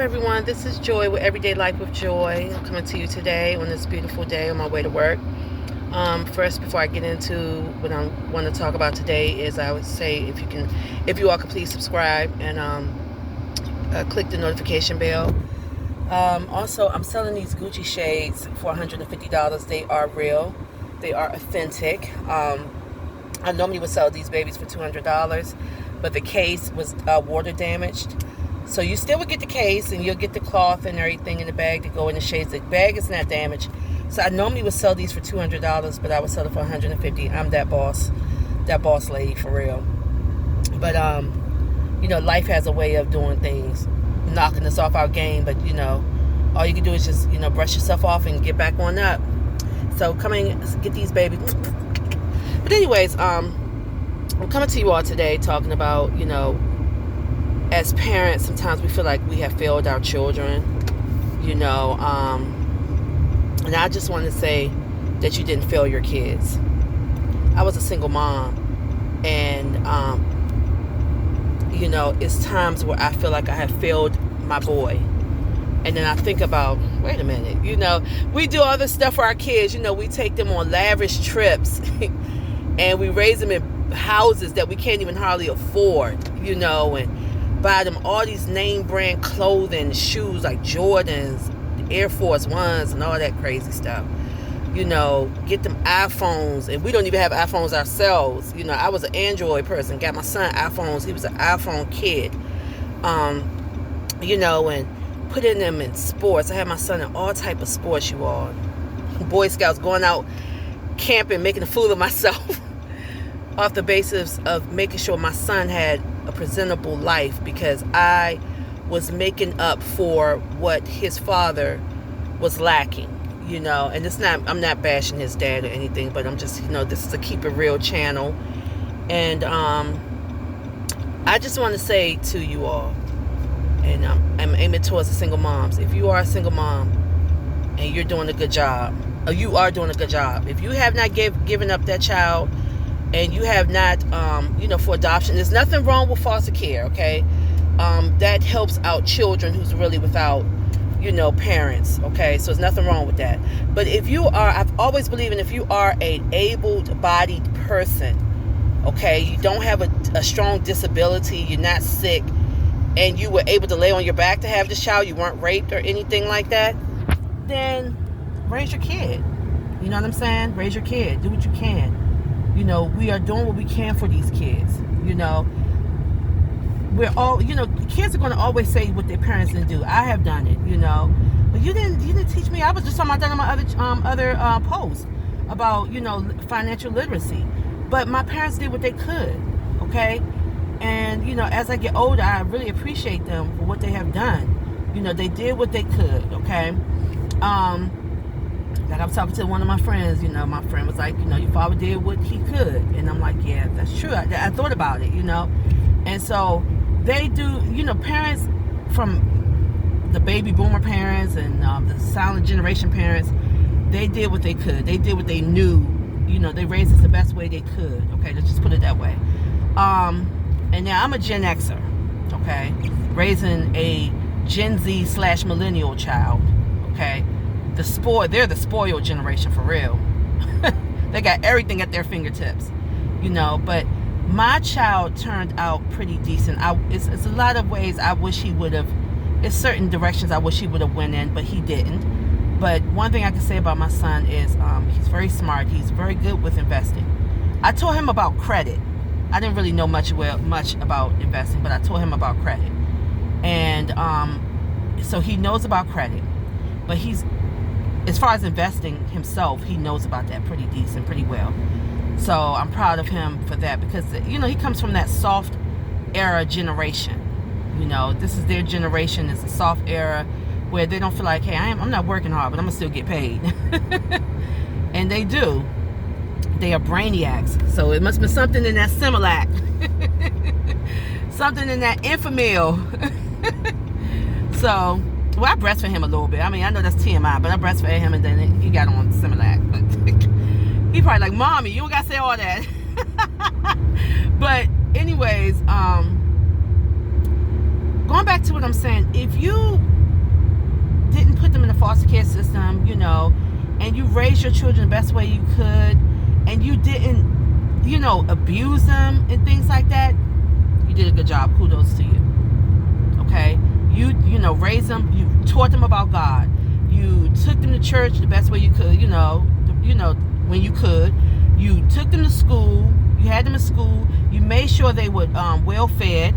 everyone, this is Joy with Everyday Life with Joy. I'm coming to you today on this beautiful day on my way to work. First, before I get into what I want to talk about today, is I would say if you all could please subscribe and click the notification bell. Also, I'm selling these Gucci shades for $150. They are real. They are authentic. I normally would sell these babies for $200, but the case was water damaged. So you still would get the case, and you'll get the cloth and everything in the bag to go in the shades. The bag is not damaged. So I normally would sell these for $200, but I would sell it for $150. I'm that boss lady for real. But life has a way of doing things, knocking us off our game. But all you can do is just brush yourself off and get back on up. So come and get these babies. But anyways, I'm coming to you all today talking about as parents, sometimes we feel like we have failed our children, and I just want to say that you didn't fail your kids. I was a single mom, and it's times where I feel like I have failed my boy, and then I think about, wait a minute, we do all this stuff for our kids. We take them on lavish trips, and we raise them in houses that we can't even hardly afford, and buy them all these name brand clothing, shoes like Jordans, Air Force Ones, and all that crazy stuff. Get them iPhones, and we don't even have iPhones ourselves. I was an Android person, got my son iPhones. He was an iPhone kid. And putting them in sports. I had my son in all type of sports, you all. Boy Scouts, going out camping, making a fool of myself off the basis of making sure my son had a presentable life, because I was making up for what his father was lacking, and I'm not bashing his dad or anything, but I'm just, this is a Keep It Real channel. And I just want to say to you all, and I'm aiming towards the single moms, if you are a single mom and you're doing a good job, or you are doing a good job, if you have not given up that child, and you have not, for adoption, there's nothing wrong with foster care, okay? That helps out children who's really without, parents, okay? So there's nothing wrong with that. But if you are, I've always believed in, if you are an able-bodied person, okay, you don't have a strong disability, you're not sick, and you were able to lay on your back to have this child, you weren't raped or anything like that, then raise your kid. You know what I'm saying? Raise your kid. Do what you can. We are doing what we can for these kids. We're all, kids are going to always say what their parents didn't do. I have done it, but you didn't teach me. I was just talking about that on my other post about, financial literacy. But my parents did what they could, okay? And, as I get older, I really appreciate them for what they have done. They did what they could, okay? Like I was talking to one of my friends, my friend was like, your father did what he could. And I'm like, yeah, that's true. I thought about it, And so they do, parents from the baby boomer parents and the silent generation parents, they did what they could. They did what they knew. They raised us the best way they could. Okay, let's just put it that way. And now I'm a Gen Xer, okay, raising a Gen Z / millennial child, okay. They're the spoiled generation for real. They got everything at their fingertips, but my child turned out pretty decent. It's a lot of ways I wish he would have, it's certain directions I wish he would have went in, but he didn't. But one thing I can say about my son is he's very smart. He's very good with investing. I taught him about credit. I didn't really know much about investing, but I taught him about credit. And so he knows about credit, but as far as investing himself, he knows about that pretty decent, pretty well. So I'm proud of him for that, because, he comes from that soft era generation. This is their generation. It's a soft era where they don't feel like, hey, I'm not working hard, but I'm going to still get paid. And they do. They are brainiacs. So it must be something in that Similac. Something in that Enfamil. So... well, I breastfed him a little bit. I mean, I know that's TMI, but I breastfed him, and then he got on Similac. He probably like, Mommy, you don't got to say all that. But anyways, going back to what I'm saying, if you didn't put them in the foster care system, and you raised your children the best way you could, and you didn't, abuse them and things like that, you did a good job. Kudos to you. Okay? You raised them, you taught them about God. You took them to church the best way you could, when you could. You took them to school. You had them in school. You made sure they were well fed.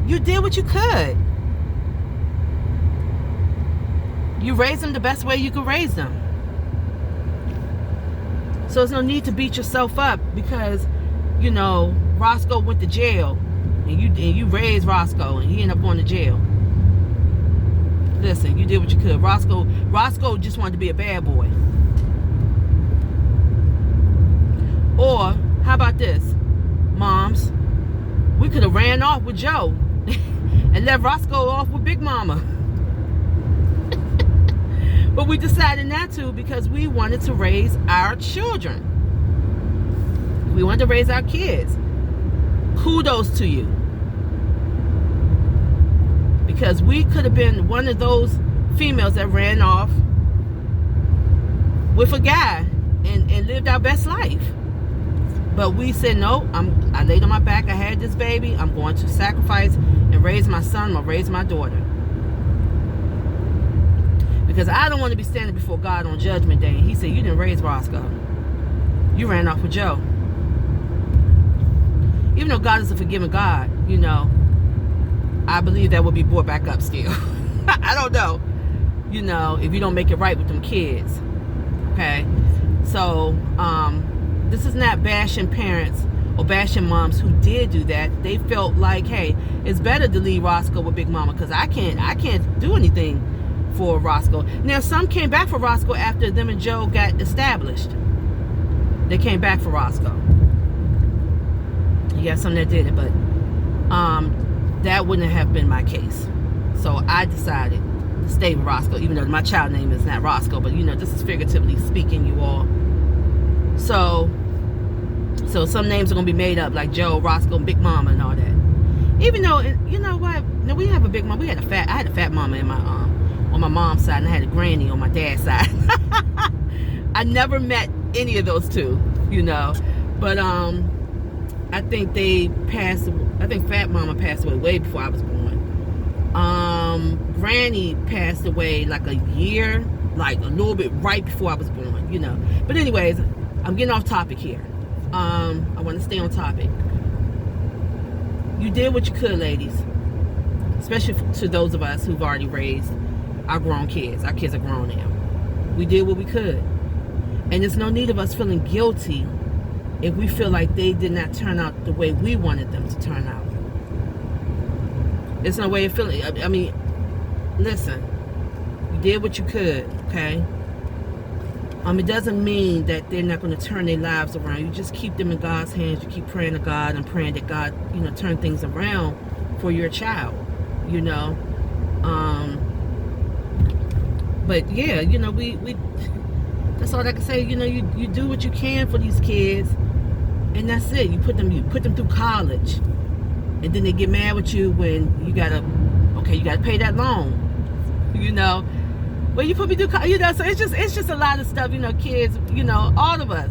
You did what you could. You raised them the best way you could raise them. So there's no need to beat yourself up because, Roscoe went to jail, and you raised Roscoe, and he ended up going to jail. Listen, you did what you could. Roscoe just wanted to be a bad boy. Or how about this, moms? We could have ran off with Joe and let Roscoe off with Big Mama. But we decided not to because we wanted to raise our children. We wanted to raise our kids. Kudos to you. Because we could have been one of those females that ran off with a guy and lived our best life. But we said, no, I laid on my back, I had this baby, I'm going to sacrifice and raise my son, I'm going to raise my daughter. Because I don't want to be standing before God on Judgment Day. And he said, you didn't raise Roscoe. You ran off with Joe. Even though God is a forgiving God, I believe that will be brought back up still. I don't know. If you don't make it right with them kids. Okay? So, this is not bashing parents or bashing moms who did do that. They felt like, hey, it's better to leave Roscoe with Big Mama because I can't do anything for Roscoe. Now, some came back for Roscoe after them and Joe got established. They came back for Roscoe. You got some that did it, but that wouldn't have been my case. So I decided to stay with Roscoe, even though my child name is not Roscoe, but this is figuratively speaking, you all. So some names are gonna be made up, like Joe, Roscoe, and Big Mama, and all that. Even though, you know what? No, we have a Big Mama. I had a fat mama in my on my mom's side, and I had a granny on my dad's side. I never met any of those two, but I think they passed. I think Fat Mama passed away way before I was born. Granny passed away like a year, like a little bit right before I was born, But anyways, I'm getting off topic here. I want to stay on topic. You did what you could, ladies. Especially to those of us who've already raised our grown kids. Our kids are grown now. We did what we could. And there's no need of us feeling guilty if we feel like they did not turn out the way we wanted them to turn out. There's no way of feeling. I mean, listen. You did what you could, okay? It doesn't mean that they're not going to turn their lives around. You just keep them in God's hands. You keep praying to God and praying that God, turn things around for your child, But yeah, we that's all I can say. You do what you can for these kids, and that's it. You put them through college, and then they get mad with you when you gotta pay that loan. Well, you put me through college, So it's just a lot of stuff. Kids. All of us.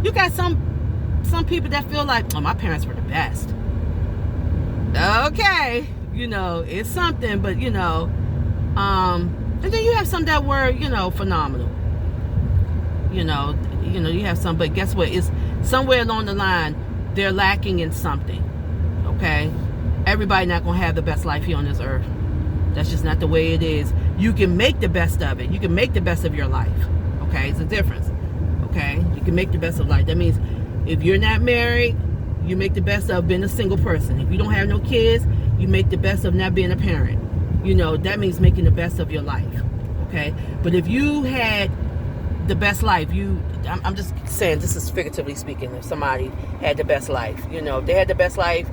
You got some people that feel like, oh, my parents were the best. Okay, it's something, but and then you have some that were, phenomenal. You have some, but guess what? It's somewhere along the line, they're lacking in something. Okay? Everybody not going to have the best life here on this earth. That's just not the way it is. You can make the best of it. You can make the best of your life. Okay? It's a difference. Okay? You can make the best of life. That means if you're not married, you make the best of being a single person. If you don't have no kids, you make the best of not being a parent. That means making the best of your life. Okay? But if you had the best life, I'm just saying, this is figuratively speaking, if somebody had the best life, if they had the best life,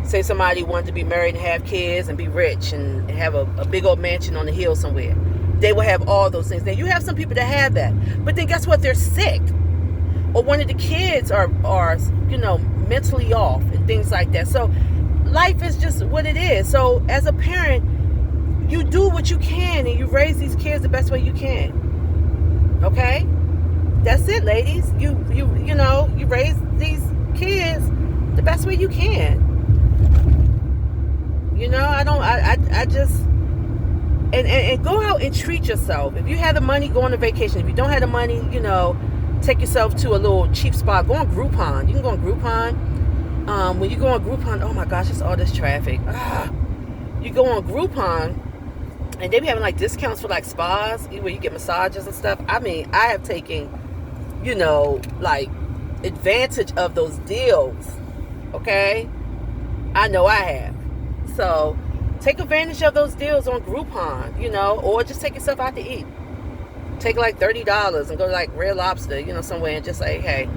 say somebody wanted to be married and have kids and be rich and have a big old mansion on the hill somewhere, they will have all those things. Now, you have some people that have that, but then guess what? They're sick, or one of the kids are mentally off and things like that. So life is just what it is. So as a parent, you do what you can and you raise these kids the best way you can. Okay? That's it, ladies. You know, you raise these kids the best way you can. You know, I just, and go out and treat yourself. If you have the money, go on a vacation. If you don't have the money, you know, take yourself to a little cheap spot. Go on Groupon. You can go on Groupon. When you go on Groupon, oh my gosh, it's all this traffic. You go on Groupon, and they be having like discounts for like spas where you get massages and stuff. I mean, I have taken, you know, like advantage of those deals. Okay? I know I have. So take advantage of those deals on Groupon, you know, or just take yourself out to eat. Take like $30 and go to like Red Lobster, you know, somewhere, and just say, hey,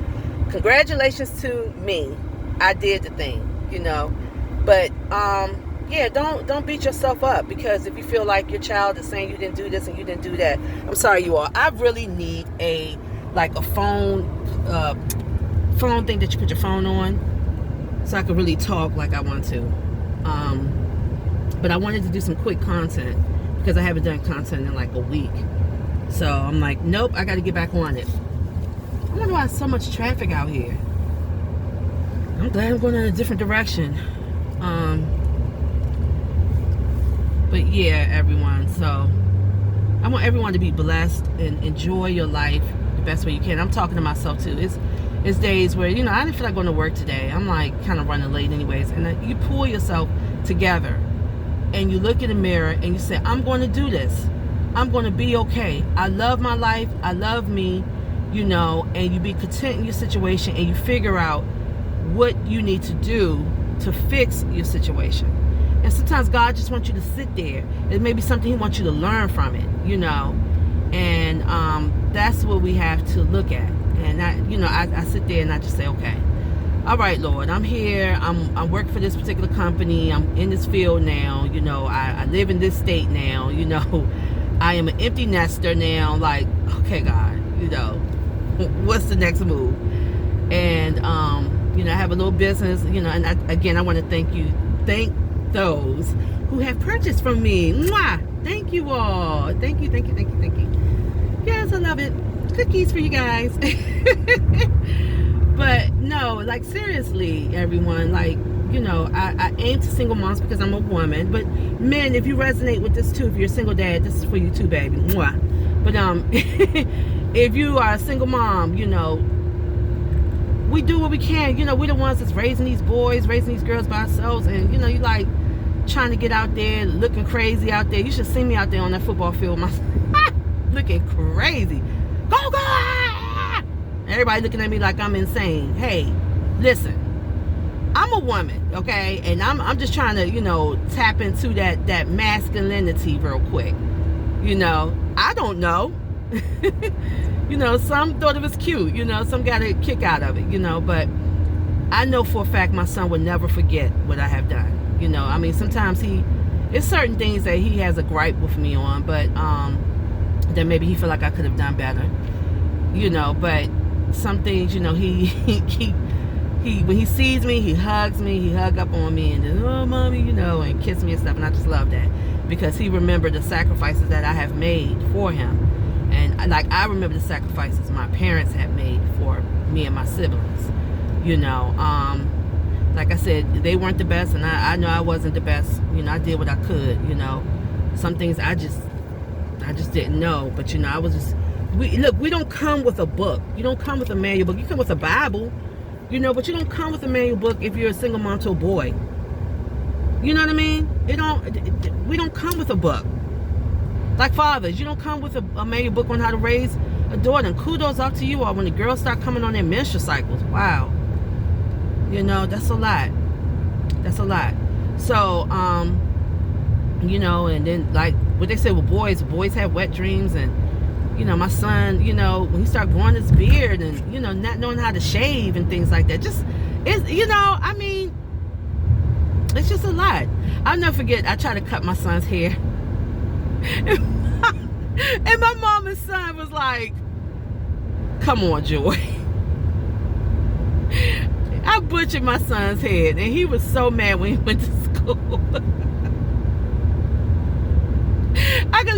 congratulations to me. I did the thing, you know. But yeah, don't beat yourself up, because if you feel like your child is saying you didn't do this and you didn't do that, I'm sorry, you all. I really need a phone thing that you put your phone on, so I can really talk like I want to. But I wanted to do some quick content because I haven't done content in like a week. So I'm like, nope, I got to get back on it. I wonder why there's so much traffic out here. I'm glad I'm going in a different direction. But yeah, everyone. So I want everyone to be blessed and enjoy your life the best way you can. I'm talking to myself too. It's days where, you know, I didn't feel like going to work today. I'm like kind of running late anyways. And then you pull yourself together and you look in the mirror and you say, I'm going to do this. I'm going to be okay. I love my life. I love me, you know, and you be content in your situation and you figure out what you need to do to fix your situation. And sometimes God just wants you to sit there. It may be something He wants you to learn from it, you know. And that's what we have to look at. And I sit there and I just say, okay, all right, Lord, I'm here. I'm working for this particular company. I'm in this field now. You know, I live in this state now. You know, I am an empty nester now. Like, okay, God, you know, what's the next move? And you know, I have a little business. You know, and I want to thank those who have purchased from me. Mwah! Thank you all. Thank you. Yes, I love it. Cookies for you guys. But no, like seriously, everyone, like, you know, I aim to single moms because I'm a woman. But men, if you resonate with this too, if you're a single dad, this is for you too, baby. Mwah. But if you are a single mom, you know, we do what we can. You know, we're the ones that's raising these boys, raising these girls by ourselves. And, you know, you like trying to get out there, looking crazy out there. You should see me out there on that football field, looking crazy. Go, go! Everybody looking at me like I'm insane. Hey, listen, I'm a woman, okay? And I'm just trying to, you know, tap into that masculinity real quick. You know, I don't know. You know, some thought it was cute. You know, some got a kick out of it, you know. But I know for a fact my son would never forget what I have done. You know, I mean, sometimes it's certain things that he has a gripe with me on. But that maybe he feel like I could have done better. You know, but some things, you know, he when he sees me, he hugs me, he hug up on me and then, oh, mommy, you know, and kiss me and stuff. And I just love that because he remembered the sacrifices that I have made for him. And like, I remember the sacrifices my parents had made for me and my siblings, you know. Like I said, they weren't the best, and I know I wasn't the best. You know, I did what I could, you know. Some things I just didn't know. But, you know, I was just, we don't come with a book. You don't come with a manual book. You come with a Bible, you know, but you don't come with a manual book if you're a single mom to a boy. You know what I mean? We don't come with a book. Like fathers, you don't come with a manual book on how to raise a daughter. And kudos out to you all when the girls start coming on their menstrual cycles. Wow. You know, that's a lot. That's a lot. So, you know, and then like what they say with boys have wet dreams. And, you know, my son, you know, when he started growing his beard and, you know, not knowing how to shave and things like that. Just, it's, you know, I mean, it's just a lot. I'll never forget, I tried to cut my son's hair. And my mom and son was like, come on, Joy. I butchered my son's head, and he was so mad when he went to school.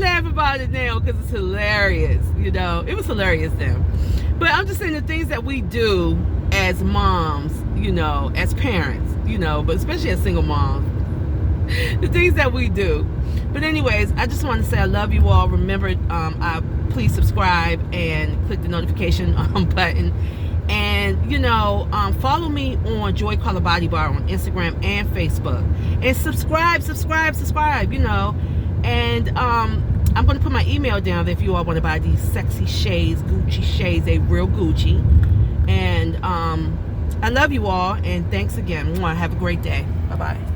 laugh about it now because it's hilarious. You know, it was hilarious then. But I'm just saying the things that we do as moms, you know, as parents, you know, but especially as single moms, the things that we do. But anyways, I just want to say I love you all. Remember, please subscribe and click the notification button. And, you know, follow me on Joy Color Body Bar on Instagram and Facebook. And subscribe, you know. And I'm going to put my email down there if you all want to buy these sexy shades, Gucci shades. They real Gucci. And I love you all. And thanks again. Have a great day. Bye-bye.